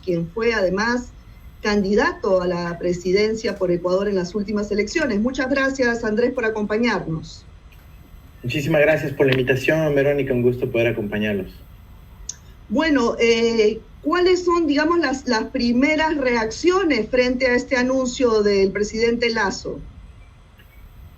quien fue además candidato a la presidencia por Ecuador en las últimas elecciones. Muchas gracias, Andrés, por acompañarnos. Muchísimas gracias por la invitación, Verónica, un gusto poder acompañarlos. Bueno, ¿cuáles son, digamos, las primeras reacciones frente a este anuncio del presidente Lasso?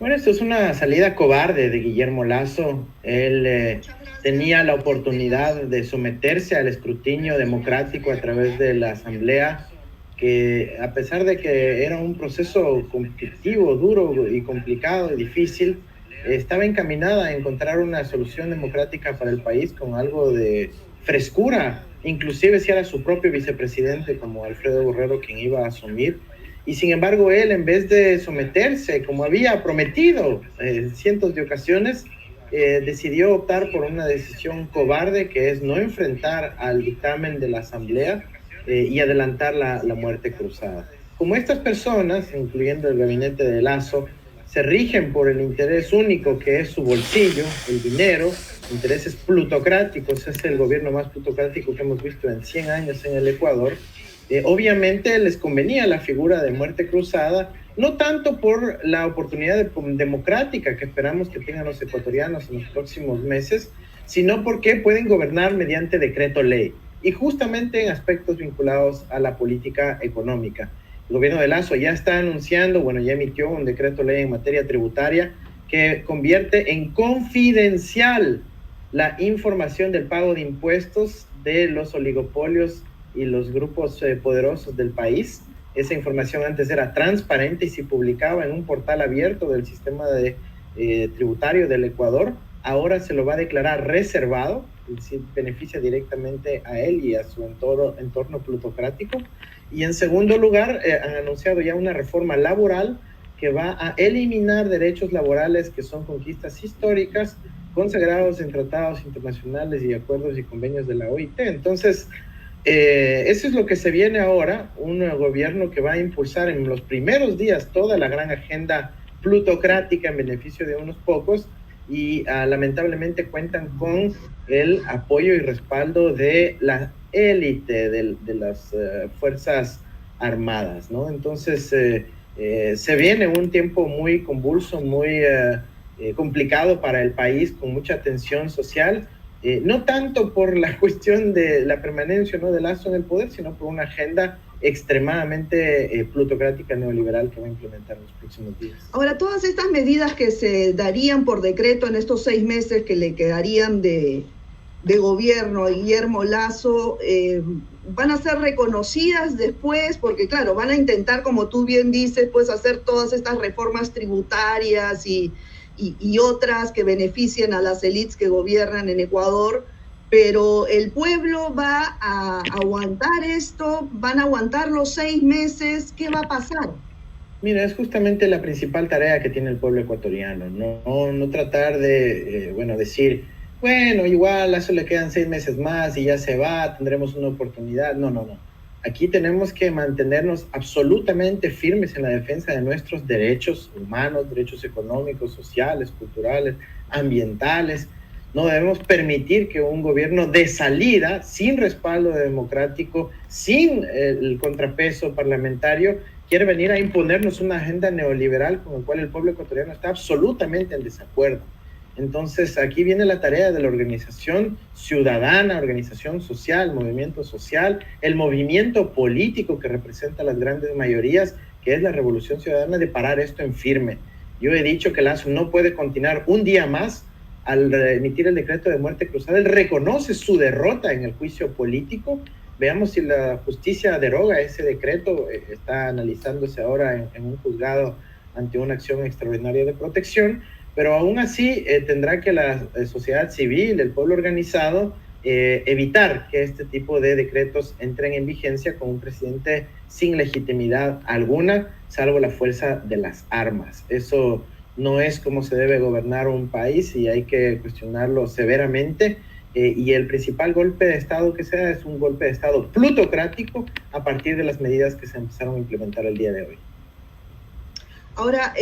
Bueno, esto es una salida cobarde de Guillermo Lasso. Él tenía la oportunidad de someterse al escrutinio democrático a través de la Asamblea, que a pesar de que era un proceso conflictivo, duro y complicado y difícil, estaba encaminada a encontrar una solución democrática para el país con algo de frescura, inclusive si era su propio vicepresidente como Alfredo Borrero quien iba a asumir. Y sin embargo él, en vez de someterse como había prometido en cientos de ocasiones, decidió optar por una decisión cobarde, que es no enfrentar al dictamen de la Asamblea y adelantar la muerte cruzada. Como estas personas, incluyendo el gabinete de Lasso, se rigen por el interés único que es su bolsillo, el dinero, intereses plutocráticos, es el gobierno más plutocrático que hemos visto en 100 años en el Ecuador, obviamente les convenía la figura de muerte cruzada, no tanto por la oportunidad democrática que esperamos que tengan los ecuatorianos en los próximos meses, sino porque pueden gobernar mediante decreto ley, y justamente en aspectos vinculados a la política económica. El gobierno de Lasso ya está anunciando, ya emitió un decreto ley en materia tributaria que convierte en confidencial la información del pago de impuestos de los oligopolios y los grupos poderosos del país. Esa información antes era transparente y se publicaba en un portal abierto del sistema tributario del Ecuador. Ahora se lo va a declarar reservado, es decir, beneficia directamente a él y a su entorno plutocrático. Y en segundo lugar, han anunciado ya una reforma laboral que va a eliminar derechos laborales que son conquistas históricas consagrados en tratados internacionales y acuerdos y convenios de la OIT. Entonces, eso es lo que se viene ahora, un gobierno que va a impulsar en los primeros días toda la gran agenda plutocrática en beneficio de unos pocos, y lamentablemente cuentan con el apoyo y respaldo de la élite de las Fuerzas Armadas, ¿no? Entonces, se viene un tiempo muy convulso, muy complicado para el país, con mucha tensión social, no tanto por la cuestión de la permanencia, ¿no?, de Lasso en el poder, sino por una agenda extremadamente plutocrática neoliberal que va a implementar en los próximos días. Ahora, todas estas medidas que se darían por decreto en estos 6 meses que le quedarían de gobierno a Guillermo Lasso, van a ser reconocidas después, porque claro, van a intentar, como tú bien dices, pues hacer todas estas reformas tributarias y otras que beneficien a las élites que gobiernan en Ecuador, pero el pueblo va a aguantar esto, van a aguantar los 6 meses, ¿qué va a pasar? Mira, es justamente la principal tarea que tiene el pueblo ecuatoriano, no tratar de, decir, igual a eso le quedan 6 meses más y ya se va, tendremos una oportunidad. No. Aquí tenemos que mantenernos absolutamente firmes en la defensa de nuestros derechos humanos, derechos económicos, sociales, culturales, ambientales. No debemos permitir que un gobierno de salida, sin respaldo democrático, sin el contrapeso parlamentario, quiera venir a imponernos una agenda neoliberal con la cual el pueblo ecuatoriano está absolutamente en desacuerdo. Entonces, aquí viene la tarea de la organización ciudadana, organización social, movimiento social, el movimiento político que representa a las grandes mayorías, que es la Revolución Ciudadana, de parar esto en firme. Yo he dicho que Lasso no puede continuar un día más. Al emitir el decreto de muerte cruzada, él reconoce su derrota en el juicio político. Veamos si la justicia deroga ese decreto. Está analizándose ahora en un juzgado ante una acción extraordinaria de protección, pero aún así tendrá que la sociedad civil, el pueblo organizado, evitar que este tipo de decretos entren en vigencia con un presidente sin legitimidad alguna, salvo la fuerza de las armas. Eso no es como se debe gobernar un país y hay que cuestionarlo severamente. Y el principal golpe de Estado que se da es un golpe de Estado plutocrático a partir de las medidas que se empezaron a implementar el día de hoy. Ahora,